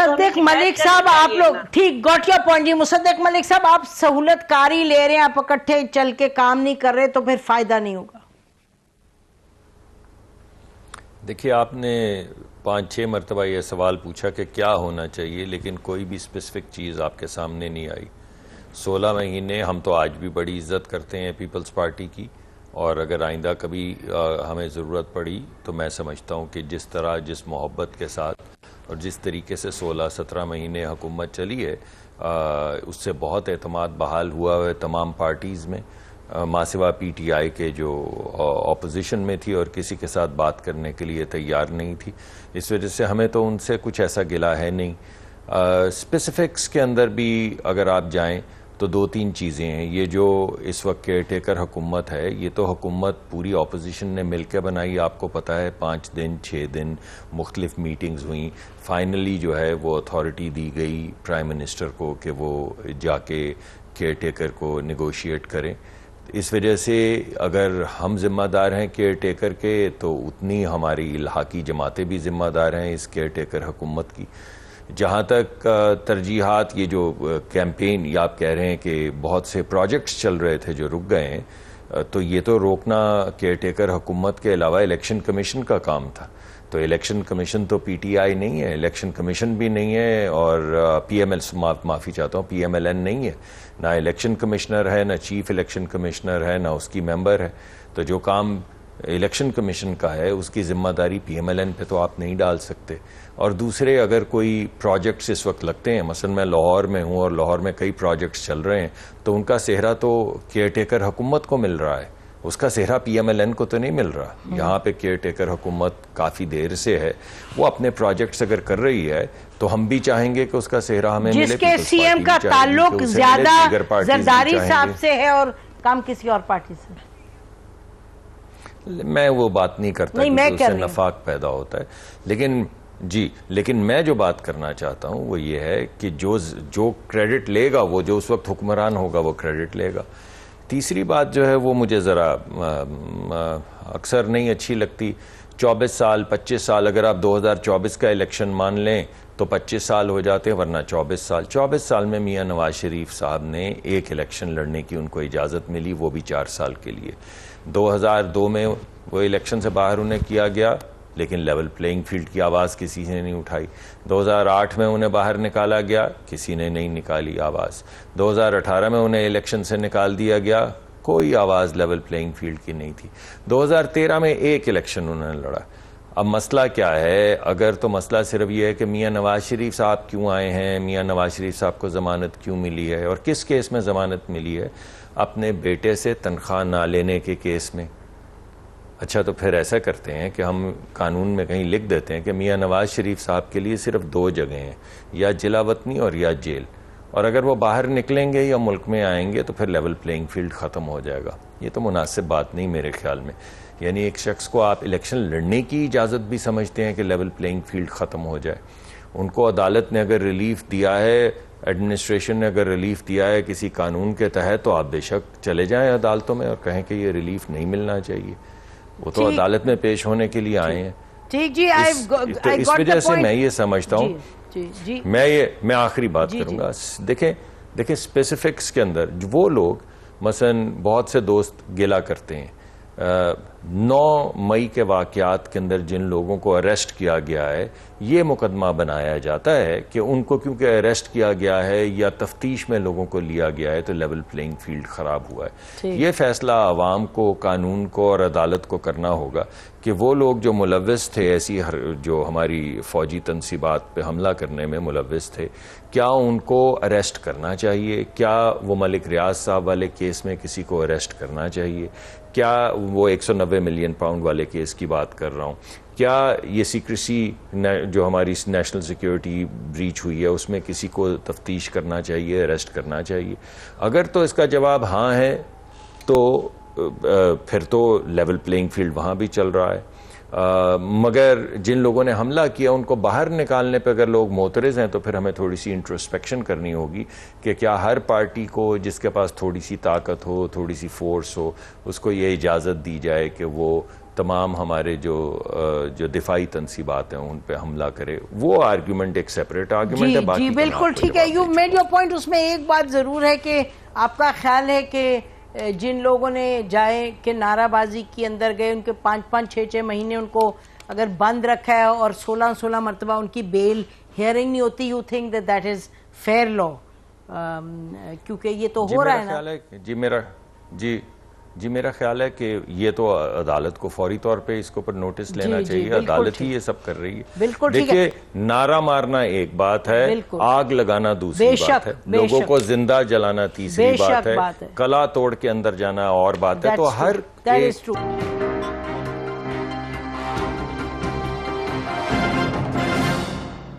مصدق ملک صاحب آپ لوگ ٹھیک گوٹ یور پوائنٹ. جی مصدق ملک صاحب آپ سہولت کاری لے رہے ہیں, آپ اکٹھے چل کے کام نہیں کر رہے تو پھر فائدہ نہیں ہوگا. دیکھیے آپ نے 5-6 مرتبہ یہ سوال پوچھا کہ کیا ہونا چاہیے, لیکن کوئی بھی اسپیسیفک چیز آپ کے سامنے نہیں آئی. 16 مہینے ہم تو آج بھی بڑی عزت کرتے ہیں پیپلز پارٹی کی, اور اگر آئندہ کبھی ہمیں ضرورت پڑی تو میں سمجھتا ہوں کہ جس طرح جس محبت کے ساتھ اور جس طریقے سے 16-17 مہینے حکومت چلی ہے اس سے بہت اعتماد بحال ہوا ہے تمام پارٹیز میں, ماسوا پی ٹی آئی کے جو اپوزیشن میں تھی اور کسی کے ساتھ بات کرنے کے لیے تیار نہیں تھی. اس وجہ سے ہمیں تو ان سے کچھ ایسا گلہ ہے نہیں. اسپیسیفکس کے اندر بھی اگر آپ جائیں تو 2-3 چیزیں ہیں. یہ جو اس وقت کیئر ٹیکر حکومت ہے, یہ تو حکومت پوری اپوزیشن نے مل کے بنائی. آپ کو پتہ ہے 5 دن 6 دن مختلف میٹنگز ہوئیں, فائنلی جو ہے وہ اتھارٹی دی گئی پرائم منسٹر کو کہ وہ جا کے کیئر ٹیکر کو نیگوشیٹ کریں. اس وجہ سے اگر ہم ذمہ دار ہیں کیئر ٹیکر کے, تو اتنی ہماری الحاقی جماعتیں بھی ذمہ دار ہیں اس کیئر ٹیکر حکومت کی. جہاں تک ترجیحات, یہ جو کیمپین یا آپ کہہ رہے ہیں کہ بہت سے پروجیکٹس چل رہے تھے جو رک گئے ہیں, تو یہ تو روکنا کیئر ٹیکر حکومت کے علاوہ الیکشن کمیشن کا کام تھا. تو الیکشن کمیشن تو پی ٹی آئی نہیں ہے, الیکشن کمیشن بھی نہیں ہے, اور پی ایم ایل معافی چاہتا ہوں پی ایم ایل این نہیں ہے, نہ الیکشن کمشنر ہے, نہ چیف الیکشن کمشنر ہے, نہ اس کی ممبر ہے. تو جو کام الیکشن کمیشن کا ہے اس کی ذمہ داری پی ایم ایل این پہ تو آپ نہیں ڈال سکتے. اور دوسرے اگر کوئی پروجیکٹس اس وقت لگتے ہیں, مثلا میں لاہور میں ہوں اور لاہور میں کئی پروجیکٹس چل رہے ہیں, تو ان کا سہرا تو کیئر ٹیکر حکومت کو مل رہا ہے, اس کا سہرا پی ایم ایل این کو تو نہیں مل رہا. یہاں پہ کیئر ٹیکر حکومت کافی دیر سے ہے, وہ اپنے پروجیکٹس اگر کر رہی ہے تو ہم بھی چاہیں گے کہ اس کا سہرا ہمیں ملے. جس کے سی ایم کا تعلق زیادہ زرداری صاحب سے ہے اور کام کسی اور پارٹی سے, میں وہ بات نہیں کرتا کہ اس سے نفاق پیدا ہوتا ہے. لیکن میں جو بات کرنا چاہتا ہوں وہ یہ ہے کہ جو کریڈٹ لے گا, وہ جو اس وقت حکمران ہوگا وہ کریڈٹ لے گا. تیسری بات جو ہے وہ مجھے ذرا اکثر نہیں اچھی لگتی. 24 سال 25 سال, اگر آپ 2024 کا الیکشن مان لیں تو 25 سال ہو جاتے ہیں, ورنہ 24 سال میں میاں نواز شریف صاحب نے ایک الیکشن لڑنے کی ان کو اجازت ملی, وہ بھی 4 سال کے لیے. 2002 میں وہ الیکشن سے باہر انہیں کیا گیا, لیکن لیول پلینگ فیلڈ کی آواز کسی نے نہیں اٹھائی. 2008 میں انہیں باہر نکالا گیا, کسی نے نہیں نکالی آواز. 2018 میں انہیں الیکشن سے نکال دیا گیا, کوئی آواز لیول پلینگ فیلڈ کی نہیں تھی. 2013 میں ایک الیکشن انہوں نے لڑا. اب مسئلہ کیا ہے؟ اگر تو مسئلہ صرف یہ ہے کہ میاں نواز شریف صاحب کیوں آئے ہیں, میاں نواز شریف صاحب کو ضمانت کیوں ملی ہے, اور کس کیس میں ضمانت ملی ہے؟ اپنے بیٹے سے تنخواہ نہ لینے کے کیس میں. اچھا, تو پھر ایسا کرتے ہیں کہ ہم قانون میں کہیں لکھ دیتے ہیں کہ میاں نواز شریف صاحب کے لیے صرف 2 جگہیں ہیں, یا جلا وطنی اور یا جیل, اور اگر وہ باہر نکلیں گے یا ملک میں آئیں گے تو پھر لیول پلینگ فیلڈ ختم ہو جائے گا. یہ تو مناسب بات نہیں میرے خیال میں. یعنی ایک شخص کو آپ الیکشن لڑنے کی اجازت بھی سمجھتے ہیں کہ لیول پلینگ فیلڈ ختم ہو جائے. ان کو عدالت نے اگر ریلیف دیا ہے, ایڈمنسٹریشن نے اگر ریلیف دیا ہے کسی قانون کے تحت, تو آپ بے شک چلے جائیں عدالتوں میں اور کہیں کہ یہ ریلیف نہیں ملنا چاہیے. وہ تو عدالت میں پیش ہونے کے لیے آئے ہیں. تو اس وجہ سے میں یہ سمجھتا ہوں, میں آخری بات کروں گا. دیکھیں اسپیسیفکس کے اندر وہ لوگ, مثلا بہت سے دوست گلا کرتے ہیں 9 مئی کے واقعات کے اندر جن لوگوں کو اریسٹ کیا گیا ہے, یہ مقدمہ بنایا جاتا ہے کہ ان کو کیونکہ اریسٹ کیا گیا ہے یا تفتیش میں لوگوں کو لیا گیا ہے تو لیول پلینگ فیلڈ خراب ہوا ہے. یہ فیصلہ عوام کو, قانون کو اور عدالت کو کرنا ہوگا کہ وہ لوگ جو ملوث تھے ایسی جو ہماری فوجی تنصیبات پہ حملہ کرنے میں ملوث تھے, کیا ان کو اریسٹ کرنا چاہیے؟ کیا وہ ملک ریاض صاحب والے کیس میں کسی کو اریسٹ کرنا چاہیے؟ کیا وہ 190 ملین پاؤنڈ والے کیس کی بات کر رہا ہوں, کیا یہ سیکریسی جو ہماری نیشنل سیکیورٹی بریچ ہوئی ہے اس میں کسی کو تفتیش کرنا چاہیے, اریسٹ کرنا چاہیے؟ اگر تو اس کا جواب ہاں ہے تو پھر تو لیول پلینگ فیلڈ وہاں بھی چل رہا ہے. مگر جن لوگوں نے حملہ کیا ان کو باہر نکالنے پہ اگر لوگ معترض ہیں تو پھر ہمیں تھوڑی سی انٹروسپیکشن کرنی ہوگی کہ کیا ہر پارٹی کو جس کے پاس تھوڑی سی طاقت ہو, تھوڑی سی فورس ہو, اس کو یہ اجازت دی جائے کہ وہ تمام ہمارے جو دفاعی تنصیبات ہیں ان پہ حملہ کرے، وہ آرگیومنٹ ایک سیپریٹ آرگیومنٹ ہے. جی بالکل ٹھیک ہے. You made your point. اس میں ایک بات ضرور ہے کہ آپ کا خیال ہے کہ جن لوگوں نے جائے کہ نعرہ بازی کے اندر گئے، ان کے 5-5 6-6 مہینے ان کو اگر بند رکھا ہے اور 16 مرتبہ ان کی بیل ہیئرنگ نہیں ہوتی، you think that is fair law? کیونکہ یہ تو ہو رہا ہے نا. جی میرا خیال ہے کہ یہ تو عدالت کو فوری طور پہ اس کے اوپر نوٹس لینا چاہیے. عدالت ہی یہ سب کر رہی ہے. دیکھیے، نعرہ مارنا ایک بات ہے، آگ لگانا دوسری بات ہے، لوگوں کو زندہ جلانا تیسری بات ہے، کلا توڑ کے اندر جانا اور بات ہے. تو ہر ایک